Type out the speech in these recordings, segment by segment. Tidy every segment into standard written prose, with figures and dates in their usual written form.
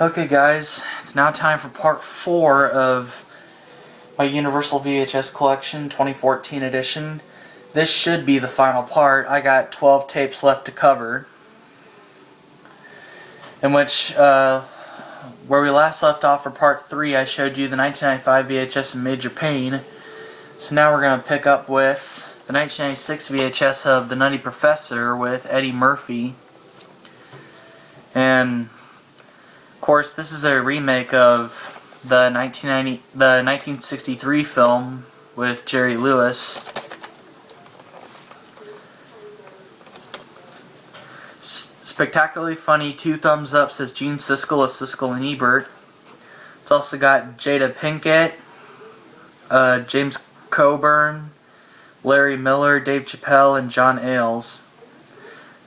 Okay guys, it's now time for part 4 of my Universal VHS collection, 2014 edition. This should be the final part. I got 12 tapes left to cover. In which, where we last left off for part 3, I showed you the 1995 VHS of Major Payne. So now we're going to pick up with the 1996 VHS of The Nutty Professor with Eddie Murphy. And of course, this is a remake of the 1963 film with Jerry Lewis. Spectacularly funny, 2 thumbs up, says Gene Siskel of Siskel and Ebert. It's also got Jada Pinkett, James Coburn, Larry Miller, Dave Chappelle, and John Ailes.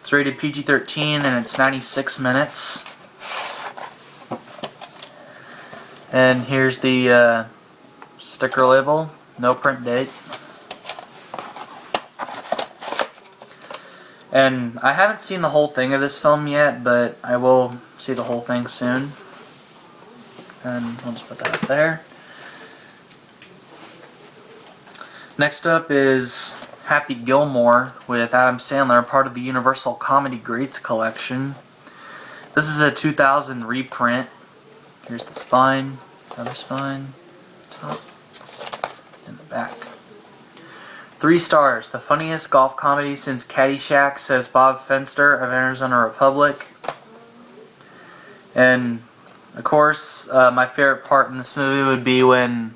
It's rated PG-13 and it's 96 minutes. And here's the sticker label, no print date. And I haven't seen the whole thing of this film yet, but I will see the whole thing soon. And I'll just put that up there. Next up is Happy Gilmore with Adam Sandler, part of the Universal Comedy Greats collection. This is a 2000 reprint. Here's the spine, other spine, top, and the back. 3 stars. The funniest golf comedy since Caddyshack, says Bob Fenster of Arizona Republic. And, of course, my favorite part in this movie would be when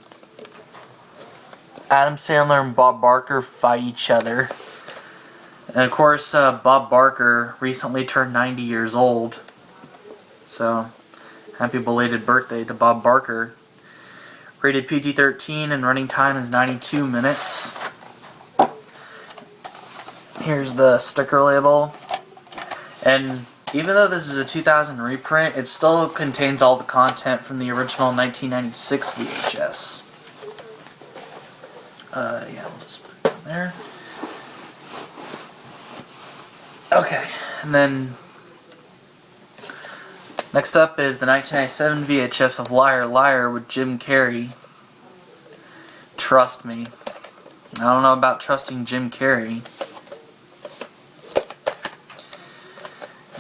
Adam Sandler and Bob Barker fight each other. And, of course, Bob Barker recently turned 90 years old. So, happy belated birthday to Bob Barker. Rated PG-13 and running time is 92 minutes. Here's the sticker label. And even though this is a 2000 reprint, it still contains all the content from the original 1996 VHS. Yeah, we'll just put it in there. Okay, and then next up is the 1997 VHS of Liar Liar with Jim Carrey. Trust me. I don't know about trusting Jim Carrey.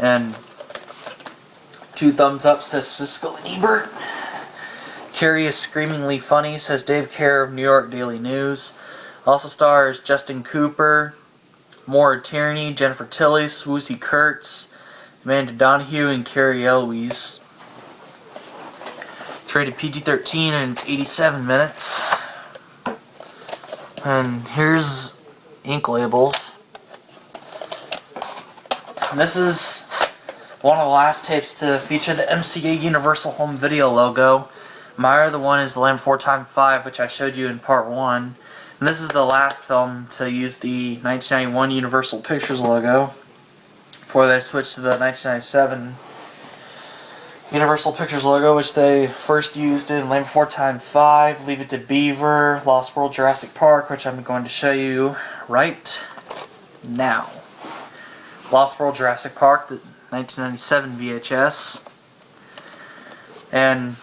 And 2 thumbs up, says Siskel and Ebert. Carrey is screamingly funny, says Dave Kerr of New York Daily News. Also stars Justin Cooper, Maura Tierney, Jennifer Tilly, Swoosie Kurtz, Amanda Donahue, and Carrie Elwes. It's rated PG-13 and it's 87 minutes. And here's ink labels. And this is one of the last tapes to feature the MCA Universal Home Video logo. My other one is The Land 4x5, which I showed you in part 1. And this is the last film to use the 1991 Universal Pictures logo before they switched to the 1997 Universal Pictures logo, which they first used in Land 4x5, Leave It to Beaver, Lost World, Jurassic Park, which I'm going to show you right now. Lost World, Jurassic Park, the 1997 VHS. And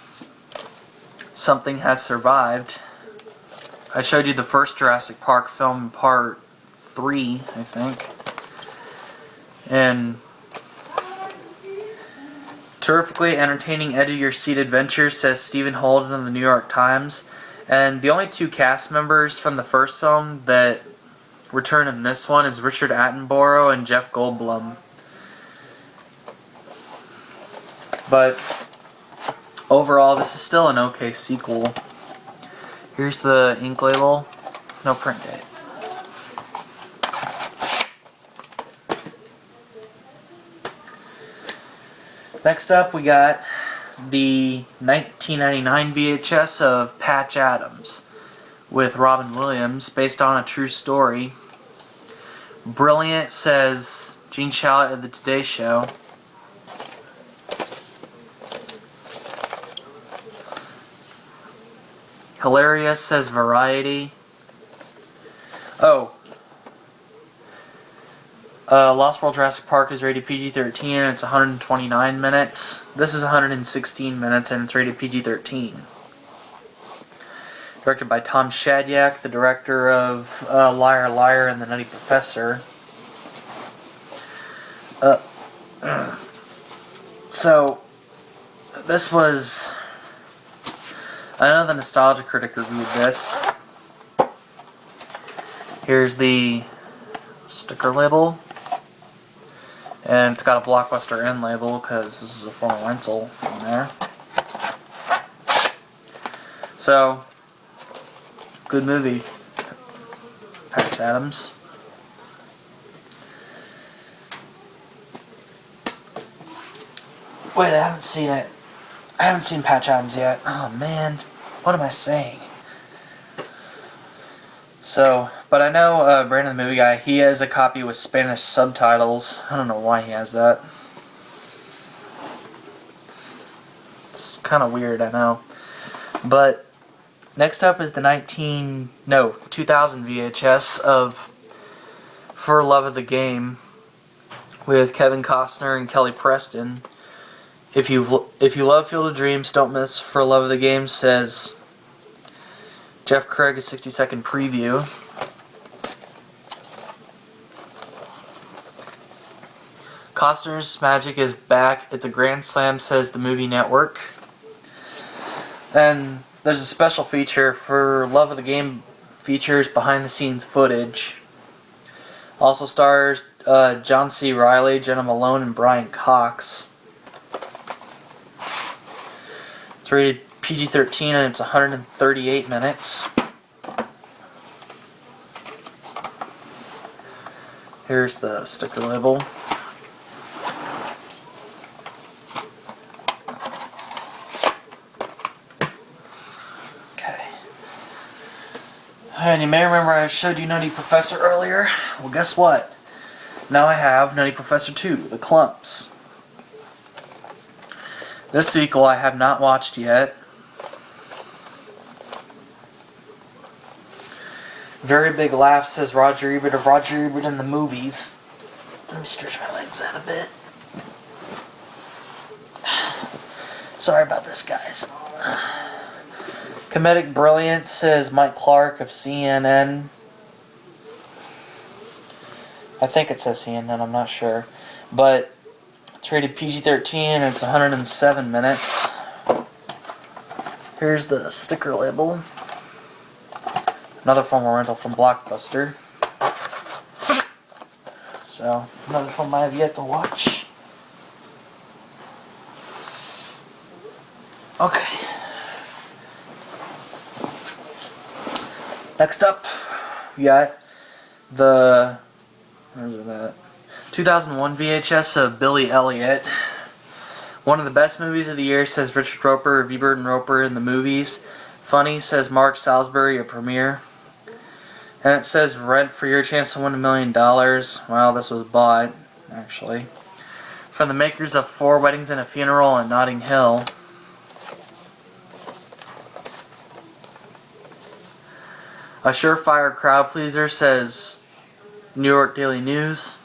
Something Has Survived. I showed you the first Jurassic Park film in part 3, I think. And terrifically entertaining edge-of-your-seat adventure, says Stephen Holden of the New York Times. And the only 2 cast members from the first film that return in this one is Richard Attenborough and Jeff Goldblum. But overall, this is still an okay sequel. Here's the ink label. No print date. Next up, we got the 1999 VHS of Patch Adams with Robin Williams, based on a true story. Brilliant, says Gene Shalit of the Today Show. Hilarious, says Variety. Oh. Lost World Jurassic Park is rated PG-13 and it's 129 minutes. This is 116 minutes and it's rated PG-13. Directed by Tom Shadyac, the director of Liar Liar and The Nutty Professor. So, this was... I know the Nostalgia Critic reviewed this. Here's the sticker label. And it's got a Blockbuster end label because this is a former rental on there. So, good movie. Patch Adams. Wait, I haven't seen it. I haven't seen Patch Adams yet. Oh man, what am I saying? So, but I know Brandon the Movie Guy, he has a copy with Spanish subtitles. I don't know why he has that. It's kind of weird, I know. But next up is the 2000 VHS of For Love of the Game with Kevin Costner and Kelly Preston. If you love Field of Dreams, don't miss For Love of the Game, says Jeff Craig, a 60-second preview. Costner's magic is back. It's a grand slam, says the Movie Network. And there's a special feature for Love of the Game, features behind-the-scenes footage. Also stars John C. Reilly, Jenna Malone, and Brian Cox. It's rated PG-13 and it's 138 minutes. Here's the sticker label. Okay. And you may remember I showed you Nutty Professor earlier. Well, guess what? Now I have Nutty Professor 2, The Clumps. This sequel I have not watched yet. Very big laugh, says Roger Ebert of Roger Ebert in the Movies. Let me stretch my legs out a bit. Sorry about this, guys. Comedic brilliance, says Mike Clark of CNN. I think it says CNN, I'm not sure. But it's rated PG-13 and it's 107 minutes. Here's the sticker label. Another former rental from Blockbuster. So, another film I have yet to watch. Okay. Next up, we got the... Where's it at? 2001 VHS of Billy Elliot. One of the best movies of the year, says Richard Roper of Ebert and Roper in the Movies. Funny, says Mark Salisbury, a premiere. And it says rent for your chance to win $1 million. Well, this was bought, actually. From the makers of 4 Weddings and a Funeral in Notting Hill. A surefire crowd pleaser, says New York Daily News.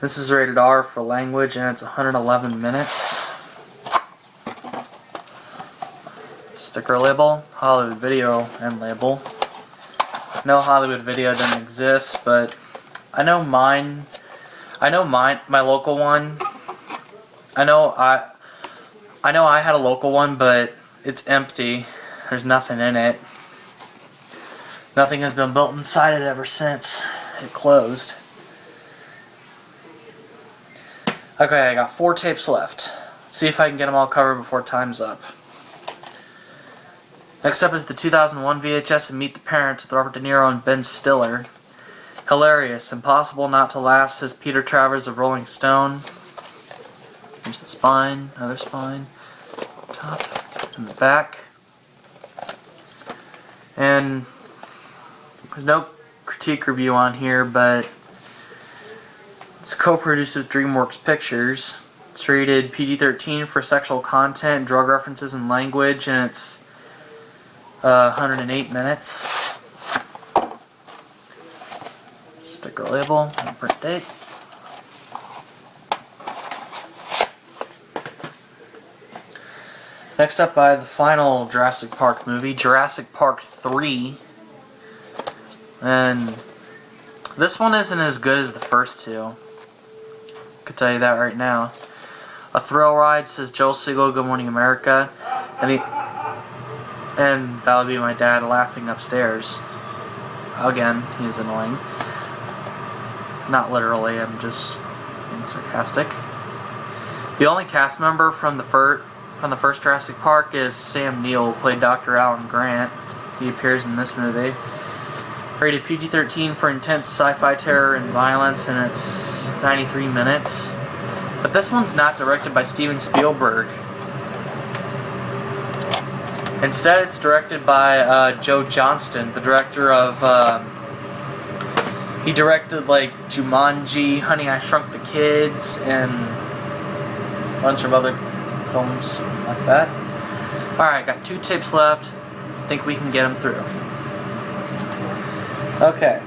This is rated R for language and it's 111 minutes. Sticker label, Hollywood Video end label. No Hollywood Video doesn't exist, but I know mine. My local one. I know I had a local one, but it's empty. There's nothing in it. Nothing has been built inside it ever since it closed. Okay, I got 4 tapes left. Let's see if I can get them all covered before time's up. Next up is the 2001 VHS of Meet the Parents with Robert De Niro and Ben Stiller. Hilarious. Impossible not to laugh, says Peter Travers of Rolling Stone. Here's the spine, other spine, top, and the back. And there's no critique review on here, but it's co-produced with DreamWorks Pictures. It's rated PG-13 for sexual content, drug references, and language, and it's 108 minutes. Sticker label and print date. Next up, by the final Jurassic Park movie, Jurassic Park 3. And this one isn't as good as the first two. I could tell you that right now. A thrill ride, says Joel Siegel, Good Morning America. And that would be my dad laughing upstairs. Again, he's annoying. Not literally, I'm just being sarcastic. The only cast member from the first Jurassic Park is Sam Neill, who played Dr. Alan Grant. He appears in this movie. Rated PG-13 for intense sci-fi terror and violence, and it's 93 minutes. But this one's not directed by Steven Spielberg. Instead, it's directed by Joe Johnston, the director of... he directed like Jumanji, Honey, I Shrunk the Kids, and a bunch of other films like that. Alright, got 2 tapes left. Think we can get them through. Okay.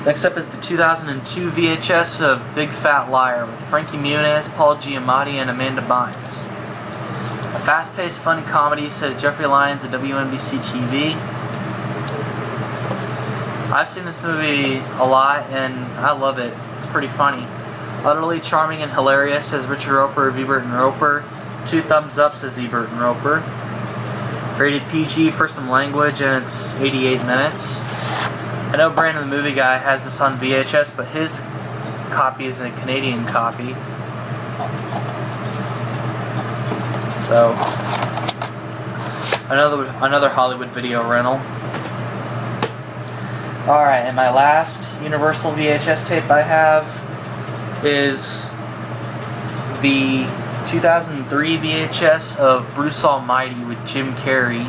Next up is the 2002 VHS of Big Fat Liar with Frankie Muniz, Paul Giamatti, and Amanda Bynes. A fast-paced, funny comedy, says Jeffrey Lyons at WNBC TV. I've seen this movie a lot, and I love it. It's pretty funny. Utterly charming and hilarious, says Richard Roper of Ebert and Roper. 2 thumbs up, says Ebert and Roper. Rated PG for some language, and it's 88 minutes. I know Brandon the Movie Guy has this on VHS, but his copy is a Canadian copy. So, another Hollywood video rental. Alright, and my last Universal VHS tape I have is the 2003 VHS of Bruce Almighty with Jim Carrey,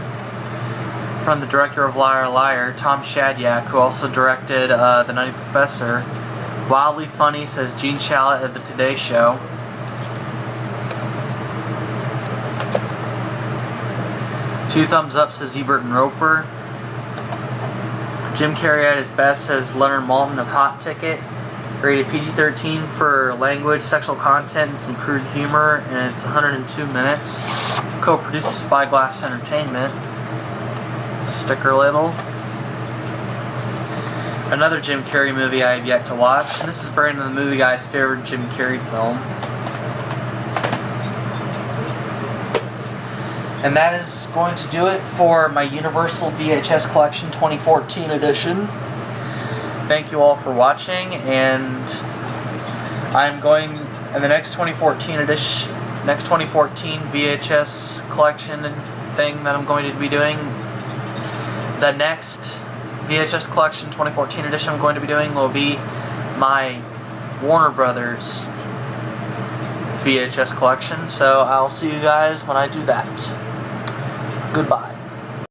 from the director of Liar Liar, Tom Shadyac, who also directed The Nutty Professor. Wildly funny, says Gene Shalit at the Today Show. Two thumbs up, says Ebert and Roper. Jim Carrey at his best, says Leonard Maltin of Hot Ticket. Rated PG-13 for language, sexual content, and some crude humor, and it's 102 minutes. Co-produced by Spyglass Entertainment. Sticker label. Another Jim Carrey movie I have yet to watch. This is Brandon the Movie Guy's favorite Jim Carrey film. And that is going to do it for my Universal VHS Collection 2014 edition. Thank you all for watching, and I'm going in the next 2014 VHS collection thing that I'm going to be doing. The next VHS Collection 2014 edition I'm going to be doing will be my Warner Brothers VHS collection. So I'll see you guys when I do that. Goodbye.